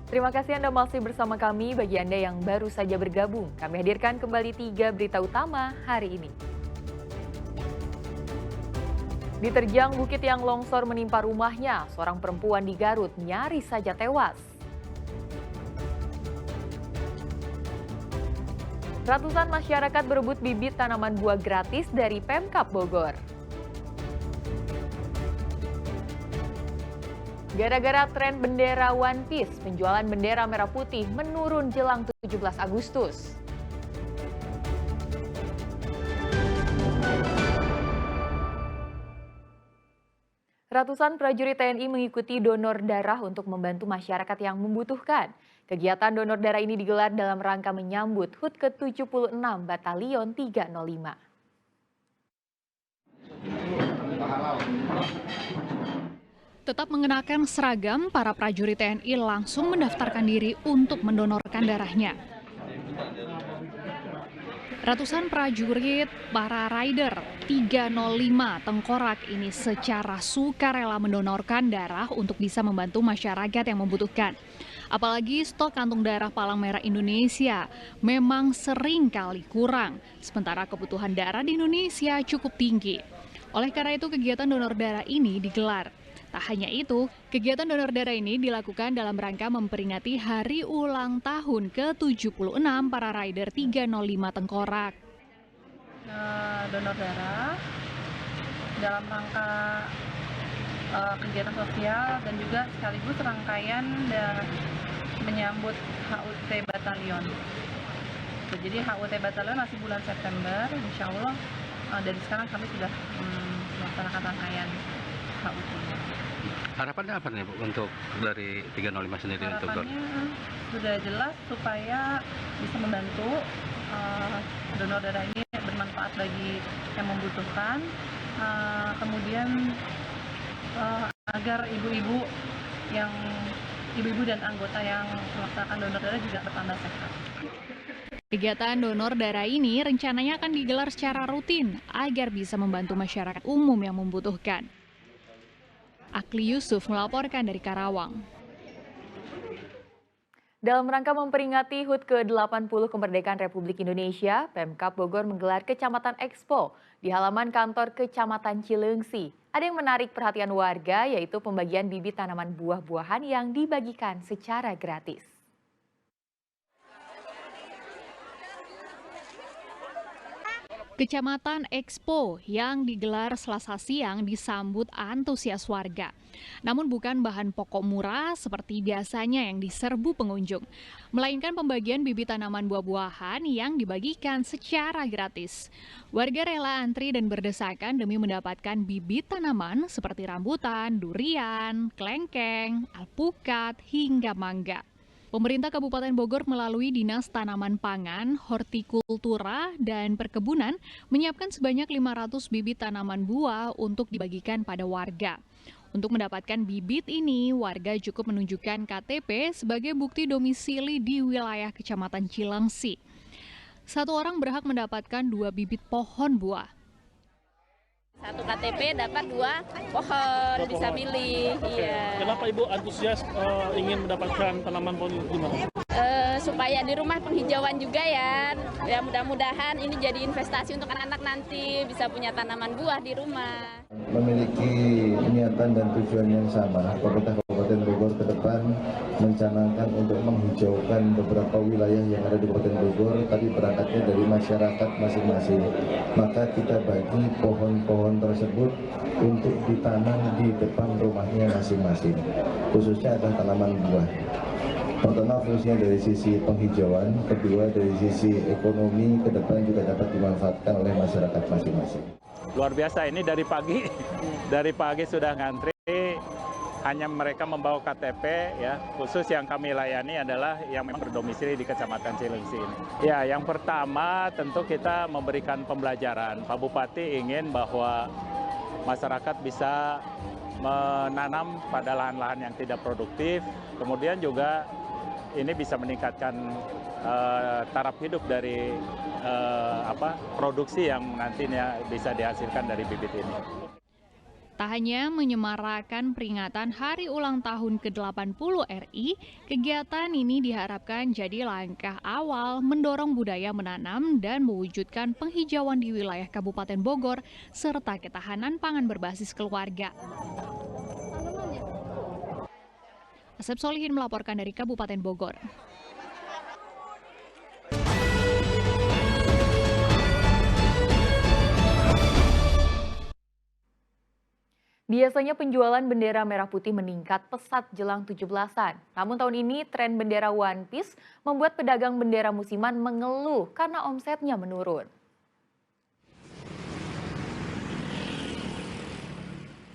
Terima kasih Anda masih bersama kami. Bagi Anda yang baru saja bergabung, kami hadirkan kembali 3 berita utama hari ini. Diterjang bukit yang longsor menimpa rumahnya, seorang perempuan di Garut nyaris saja tewas. Ratusan masyarakat berebut bibit tanaman buah gratis dari Pemkab Bogor. Gara-gara tren bendera One Piece, penjualan bendera merah putih menurun jelang 17 Agustus. Ratusan prajurit TNI mengikuti donor darah untuk membantu masyarakat yang membutuhkan. Kegiatan donor darah ini digelar dalam rangka menyambut HUT ke-76 Batalion 305. Tetap mengenakan seragam, para prajurit TNI langsung mendaftarkan diri untuk mendonorkan darahnya. Ratusan prajurit para rider 305 Tengkorak ini secara sukarela mendonorkan darah untuk bisa membantu masyarakat yang membutuhkan. Apalagi stok kantung darah Palang Merah Indonesia memang sering kali kurang, sementara kebutuhan darah di Indonesia cukup tinggi. Oleh karena itu kegiatan donor darah ini digelar. Tak hanya itu, kegiatan donor darah ini dilakukan dalam rangka memperingati hari ulang tahun ke-76 para rider 305 Tengkorak. Donor darah dalam rangka kegiatan sosial dan juga sekaligus rangkaian menyambut HUT Batalion. Jadi HUT Batalion masih bulan September, insya Allah dari sekarang kami sudah melaksanakan rangkaian HUT. Harapannya apa nih Bu untuk dari 305 sendiri? Harapannya sudah jelas supaya bisa membantu donor darah ini bermanfaat bagi yang membutuhkan, kemudian agar ibu-ibu dan anggota yang melaksanakan donor darah juga bertambah sehat. Kegiatan donor darah ini rencananya akan digelar secara rutin agar bisa membantu masyarakat umum yang membutuhkan. Akli Yusuf melaporkan dari Karawang. Dalam rangka memperingati HUT ke-80 Kemerdekaan Republik Indonesia, Pemkab Bogor menggelar Kecamatan Expo di halaman kantor Kecamatan Cileungsi. Ada yang menarik perhatian warga, yaitu pembagian bibit tanaman buah-buahan yang dibagikan secara gratis. Kecamatan Expo yang digelar Selasa siang disambut antusias warga. Namun bukan bahan pokok murah seperti biasanya yang diserbu pengunjung, melainkan pembagian bibit tanaman buah-buahan yang dibagikan secara gratis. Warga rela antri dan berdesakan demi mendapatkan bibit tanaman seperti rambutan, durian, kelengkeng, alpukat, hingga mangga. Pemerintah Kabupaten Bogor melalui Dinas Tanaman Pangan, Hortikultura, dan Perkebunan menyiapkan sebanyak 500 bibit tanaman buah untuk dibagikan pada warga. Untuk mendapatkan bibit ini, warga cukup menunjukkan KTP sebagai bukti domisili di wilayah Kecamatan Cileungsi. Satu orang berhak mendapatkan 2 bibit pohon buah. Satu KTP dapat 2 pohon, bisa milih. Iya. Kenapa Ibu antusias ingin mendapatkan tanaman pohon gimana? Supaya di rumah penghijauan juga ya. Ya mudah-mudahan ini jadi investasi untuk anak-anak nanti bisa punya tanaman buah di rumah. Memiliki niatan dan tujuan yang sama. Pemerintah Kabupaten Bogor ke depan mencanangkan untuk menghijaukan beberapa wilayah yang ada di Kabupaten Bogor, tapi berangkatnya dari masyarakat masing-masing. Maka kita bagi pohon-pohon tersebut untuk ditanam di depan rumahnya masing-masing, khususnya adalah tanaman buah. Pertama fungsinya dari sisi penghijauan, kedua dari sisi ekonomi ke depan juga dapat dimanfaatkan oleh masyarakat masing-masing. Luar biasa, ini dari pagi sudah ngantri, hanya mereka membawa KTP ya, khusus yang kami layani adalah yang berdomisili di Kecamatan Cileungsi ini. Ya, yang pertama tentu kita memberikan pembelajaran. Pak Bupati ingin bahwa masyarakat bisa menanam pada lahan-lahan yang tidak produktif, kemudian juga ini bisa meningkatkan taraf hidup dari produksi yang nantinya bisa dihasilkan dari bibit ini. Tak hanya menyemarakan peringatan Hari Ulang Tahun ke-80 RI, kegiatan ini diharapkan jadi langkah awal mendorong budaya menanam dan mewujudkan penghijauan di wilayah Kabupaten Bogor serta ketahanan pangan berbasis keluarga. Asep Solihin melaporkan dari Kabupaten Bogor. Biasanya penjualan bendera merah putih meningkat pesat jelang 17-an. Namun tahun ini tren bendera One Piece membuat pedagang bendera musiman mengeluh karena omsetnya menurun.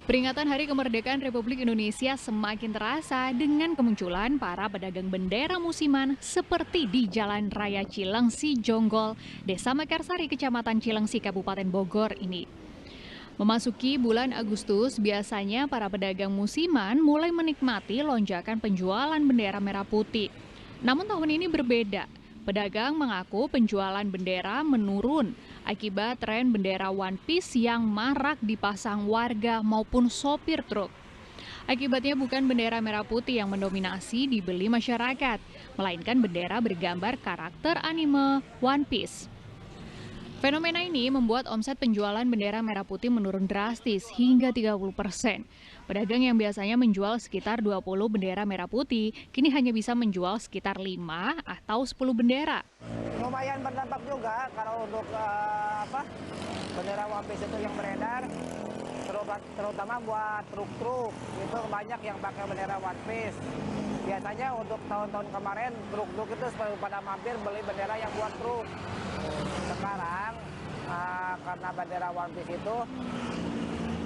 Peringatan Hari Kemerdekaan Republik Indonesia semakin terasa dengan kemunculan para pedagang bendera musiman seperti di Jalan Raya Cilengsi Jonggol, Desa Mekarsari, Kecamatan Cilengsi, Kabupaten Bogor ini. Memasuki bulan Agustus, biasanya para pedagang musiman mulai menikmati lonjakan penjualan bendera merah putih. Namun tahun ini berbeda. Pedagang mengaku penjualan bendera menurun akibat tren bendera One Piece yang marak dipasang warga maupun sopir truk. Akibatnya bukan bendera merah putih yang mendominasi dibeli masyarakat, melainkan bendera bergambar karakter anime One Piece. Fenomena ini membuat omset penjualan bendera merah putih menurun drastis hingga 30%. Pedagang yang biasanya menjual sekitar 20 bendera merah putih, kini hanya bisa menjual sekitar 5 atau 10 bendera. Lumayan berdampak juga kalau untuk bendera One Piece itu yang beredar, terutama buat truk-truk, itu banyak yang pakai bendera One Piece. Biasanya untuk tahun-tahun kemarin truk-truk itu pada mampir beli bendera yang buat truk. Sekarang karena bendera One Piece itu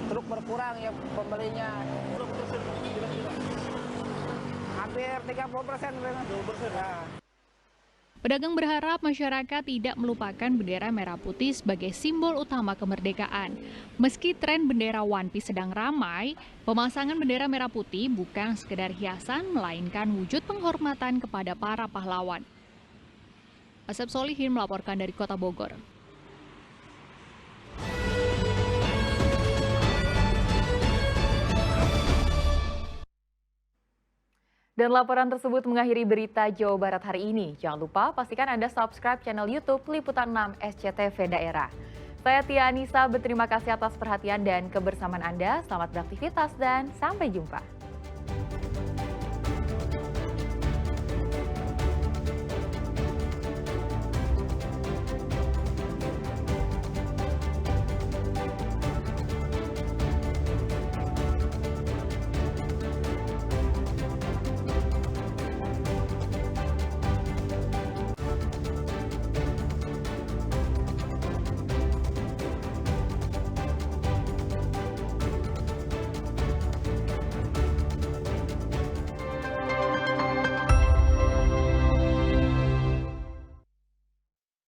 truk berkurang ya pembelinya. Hampir 30%. Pedagang berharap masyarakat tidak melupakan bendera merah putih sebagai simbol utama kemerdekaan. Meski tren bendera One Piece sedang ramai, pemasangan bendera merah putih bukan sekedar hiasan, melainkan wujud penghormatan kepada para pahlawan. Asep Solihin melaporkan dari Kota Bogor. Dan laporan tersebut mengakhiri berita Jawa Barat hari ini. Jangan lupa pastikan Anda subscribe channel YouTube Liputan 6 SCTV Daerah. Saya Tia Anissa, berterima kasih atas perhatian dan kebersamaan Anda. Selamat beraktivitas dan sampai jumpa.